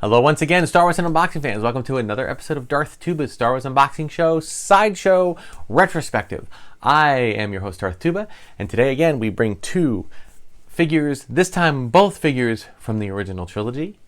Hello once again, Star Wars and Unboxing fans. Welcome to another episode of Darth Tuba's Star Wars Unboxing Show, Sideshow Retrospective. I am your host, Darth Tuba, and today again we bring two figures, this time both figures from the original trilogy.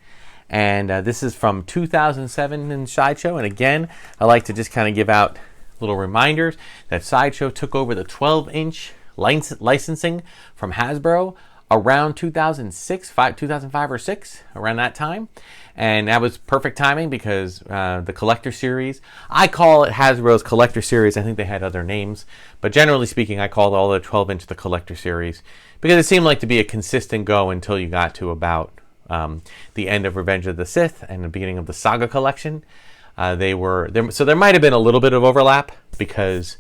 And this is from 2007 in Sideshow, and again, I like to just kind of give out little reminders that Sideshow took over the 12-inch licensing from Hasbro around 2005 or 6, around that time. And that was perfect timing because the collector series, I call it Hasbro's collector series. I think they had other names, but generally speaking, I called all the 12-inch the collector series because it seemed like to be a consistent go until you got to about the end of Revenge of the Sith and the beginning of the Saga collection. They were there, so there might have been a little bit of overlap because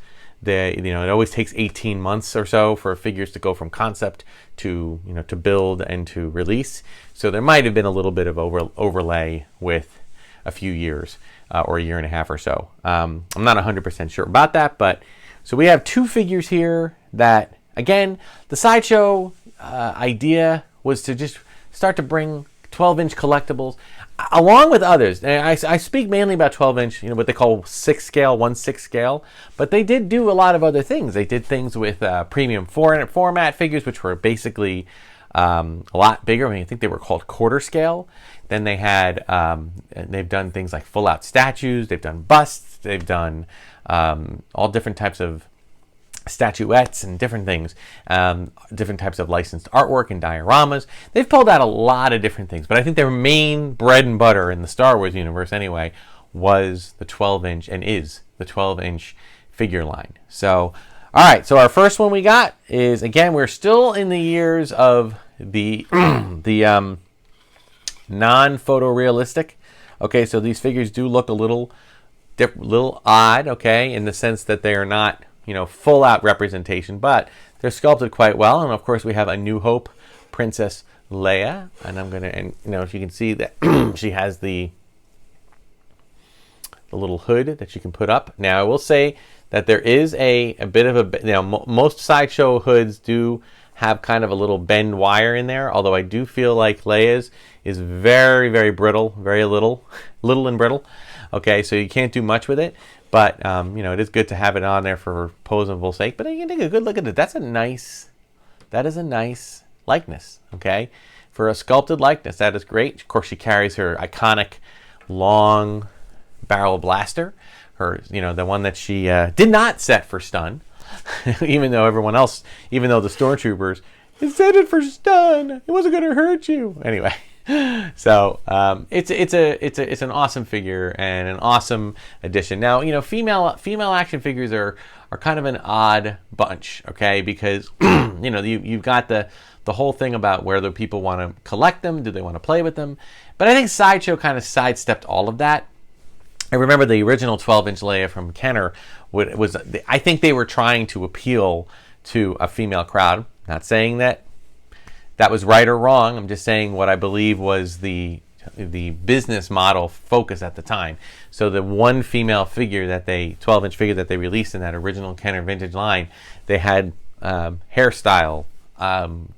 it always takes 18 months or so for figures to go from concept to to build and to release. So there might have been a little bit of overlay with a few years or a year and a half or so. I'm not 100% sure about that, but so we have two figures here that, again, the Sideshow idea was to just start to bring 12-inch collectibles along with others. And I speak mainly about 12-inch, what they call 1/6 scale, but they did do a lot of other things. They did things with premium format figures, which were basically a lot bigger. I think they were called quarter scale. Then they had, they've done things like full-out statues. They've done busts. They've done all different types of statuettes and different things, different types of licensed artwork and dioramas. They've pulled out a lot of different things, but I think their main bread and butter in the Star Wars universe anyway was the 12-inch and is the 12-inch figure line. So, all right, so our first one we got is, again, we're still in the years of the non-photorealistic. Okay, so these figures do look a little odd, okay, in the sense that they are not full out representation, but they're sculpted quite well. And of course we have a New Hope Princess Leia, and if you can see that she has the little hood that you can put up. Now I will say that there is a bit of a, most Sideshow hoods do have kind of a little bend wire in there, although I do feel like Leia's is very, very brittle, very little and brittle. Okay, so you can't do much with it. But, it is good to have it on there for posable sake. But you can take a good look at it. That is a nice likeness, okay? For a sculpted likeness, that is great. Of course, she carries her iconic long barrel blaster. Her, the one that she did not set for stun. even though the stormtroopers, it set it for stun. It wasn't going to hurt you. Anyway. So it's an awesome figure and an awesome addition. Now female action figures are kind of an odd bunch, okay? Because you've got the whole thing about whether people want to collect them, do they want to play with them? But I think Sideshow kind of sidestepped all of that. I remember the original 12-inch Leia from Kenner I think they were trying to appeal to a female crowd. Not saying that was right or wrong. I'm just saying what I believe was the business model focus at the time. So the one female figure 12-inch figure that they released in that original Kenner vintage line, they had hairstyle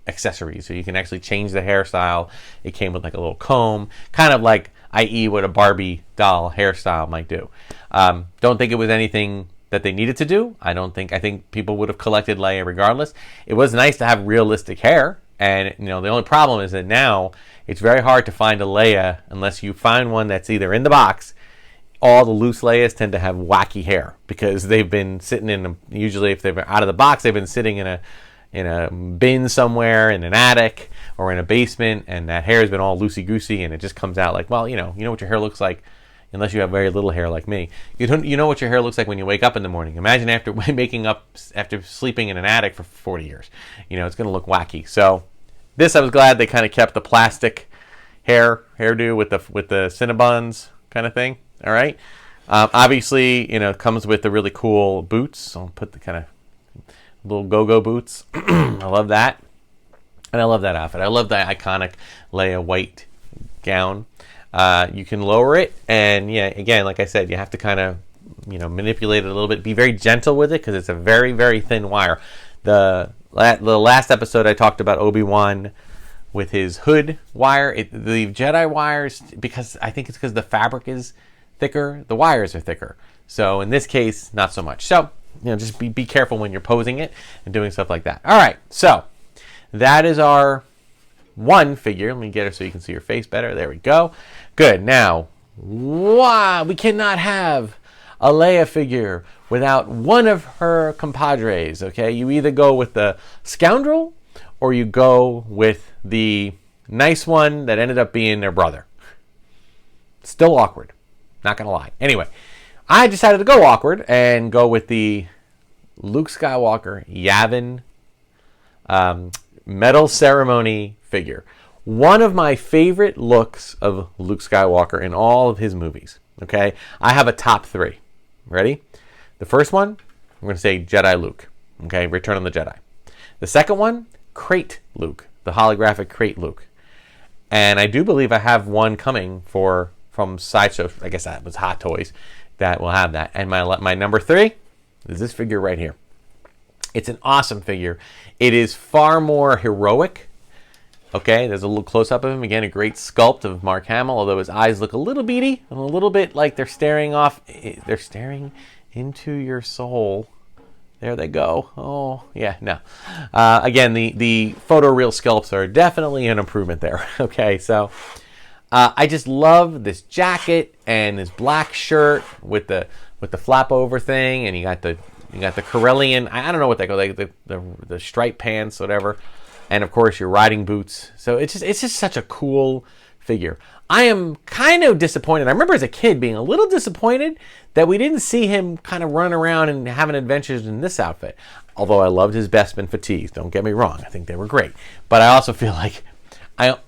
accessories. So you can actually change the hairstyle. It came with like a little comb, kind of like, i.e. what a Barbie doll hairstyle might do. Don't think it was anything that they needed to do. I think people would have collected Leia regardless. It was nice to have realistic hair. And the only problem is that now it's very hard to find a Leia unless you find one that's either in the box. All the loose Leias tend to have wacky hair because they've been sitting usually if they're out of the box, they've been sitting in a bin somewhere in an attic or in a basement, and that hair has been all loosey goosey, and it just comes out like, well, you know what your hair looks like. Unless you have very little hair like me, you know what your hair looks like when you wake up in the morning. Imagine after sleeping in an attic for 40 years. It's going to look wacky. So this, I was glad they kind of kept the plastic hairdo with the Cinnabons kind of thing. All right. Obviously, it comes with the really cool boots. I'll put the kind of little go-go boots. I love that. And I love that outfit. I love the iconic Leia white gown. You can lower it, and again, like I said, you have to kind of manipulate it a little bit. Be very gentle with it because it's a very, very thin wire. The last episode I talked about Obi-Wan with his hood wire. The Jedi wires, because I think it's because the fabric is thicker, the wires are thicker. So in this case, not so much. So, just be careful when you're posing it and doing stuff like that. All right, so that is our one figure. Let me get her so you can see her face better. There we go. Good. Now, wow, we cannot have a Leia figure without one of her compadres, okay? You either go with the scoundrel or you go with the nice one that ended up being their brother. Still awkward. Not going to lie. Anyway, I decided to go awkward and go with the Luke Skywalker Yavin medal ceremony figure. One of my favorite looks of Luke Skywalker in all of his movies. Okay? I have a top 3. Ready? The first one, I'm going to say Jedi Luke. Okay? Return of the Jedi. The second one, Crate Luke. The holographic Crate Luke. And I do believe I have one coming from Sideshow. I guess that was Hot Toys that will have that. And my number 3 is this figure right here. It's an awesome figure. It is far more heroic. Okay, there's a little close-up of him. Again, a great sculpt of Mark Hamill, although his eyes look a little beady and a little bit like they're staring into your soul. There they go. Oh, yeah, no. Again, the photoreal sculpts are definitely an improvement there. Okay, so I just love this jacket and this black shirt with the flap over thing, and you got the Corellian. I don't know what they call, like the striped pants, whatever. And of course your riding boots. So it's just such a cool figure. I am kind of disappointed. I remember as a kid being a little disappointed that we didn't see him kind of run around and having adventures in this outfit. Although I loved his Bespin fatigues. Don't get me wrong. I think they were great. But I also feel like I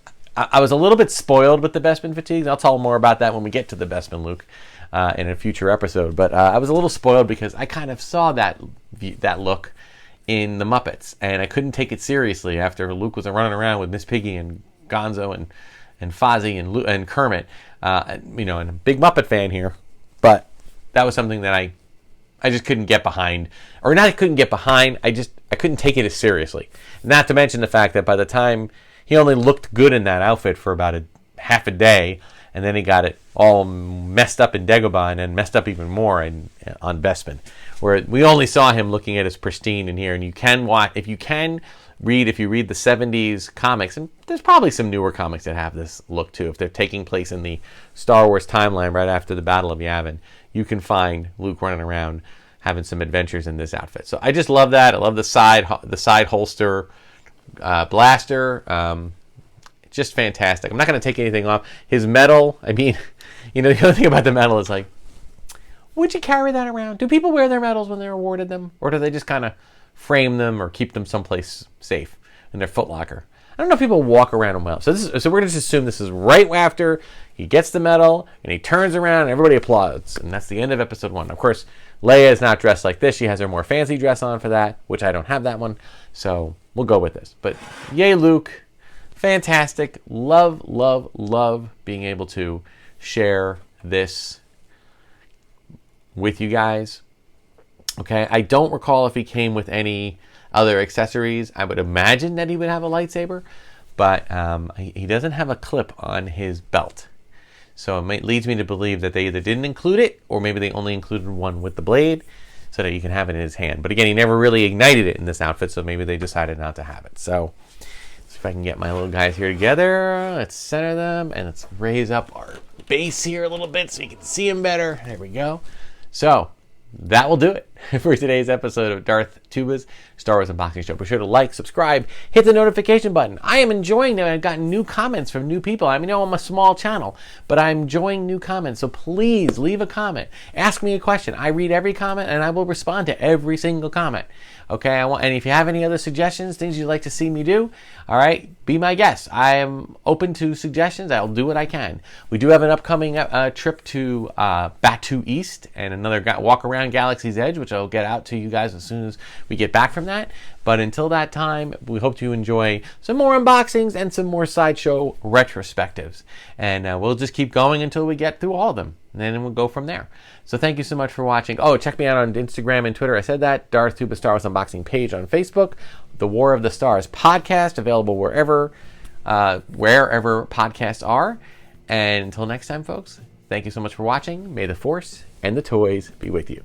was a little bit spoiled with the Bespin fatigues. I'll tell more about that when we get to the Bespin Luke in a future episode. But I was a little spoiled because I kind of saw that look in the Muppets, and I couldn't take it seriously after Luke was running around with Miss Piggy and Gonzo and Fozzie and Kermit. And a big Muppet fan here, but that was something that I just couldn't get behind, or not couldn't get behind. I couldn't take it as seriously. Not to mention the fact that by the time he only looked good in that outfit for about half a day, and then he got it all messed up in Dagobah and then messed up even more on Bespin, where we only saw him looking at his pristine in here. And you can watch, if you read the 70s comics, and there's probably some newer comics that have this look too, if they're taking place in the Star Wars timeline right after the Battle of Yavin, you can find Luke running around having some adventures in this outfit. So I just love that. I love the side holster blaster. Just fantastic. I'm not going to take anything off. His medal, I mean, the other thing about the medal is like, would you carry that around? Do people wear their medals when they're awarded them? Or do they just kind of frame them or keep them someplace safe in their footlocker? I don't know if people walk around them well. So we're going to just assume this is right after he gets the medal and he turns around and everybody applauds. And that's the end of episode 1. Of course, Leia is not dressed like this. She has her more fancy dress on for that, which I don't have that one. So we'll go with this. But yay, Luke. Fantastic. Love, love, love being able to share this with you guys. Okay, I don't recall if he came with any other accessories. I would imagine that he would have a lightsaber, but he doesn't have a clip on his belt. So it leads me to believe that they either didn't include it, or maybe they only included one with the blade so that you can have it in his hand. But again, he never really ignited it in this outfit, so maybe they decided not to have it. So if I can get my little guys here together, let's center them, and let's raise up our base here a little bit so you can see them better. There we go. So that will do it for today's episode of Darth Tuba's Star Wars Unboxing Show. Be sure to like, subscribe, hit the notification button. I am enjoying that I've gotten new comments from new people. I mean, I'm a small channel, but I'm enjoying new comments. So please leave a comment. Ask me a question. I read every comment, and I will respond to every single comment. Okay, and if you have any other suggestions, things you'd like to see me do, all right, be my guest. I am open to suggestions. I'll do what I can. We do have an upcoming trip to Batu East and another walk around Galaxy's Edge, which I'll get out to you guys as soon as we get back from that. But until that time, we hope you enjoy some more unboxings and some more Sideshow retrospectives. And we'll just keep going until we get through all of them. And then we'll go from there. So thank you so much for watching. Oh, check me out on Instagram and Twitter. I said that. Darth Tuba Star Wars Unboxing page on Facebook. The War of the Stars podcast, available wherever wherever podcasts are. And until next time, folks, thank you so much for watching. May the Force and the toys be with you.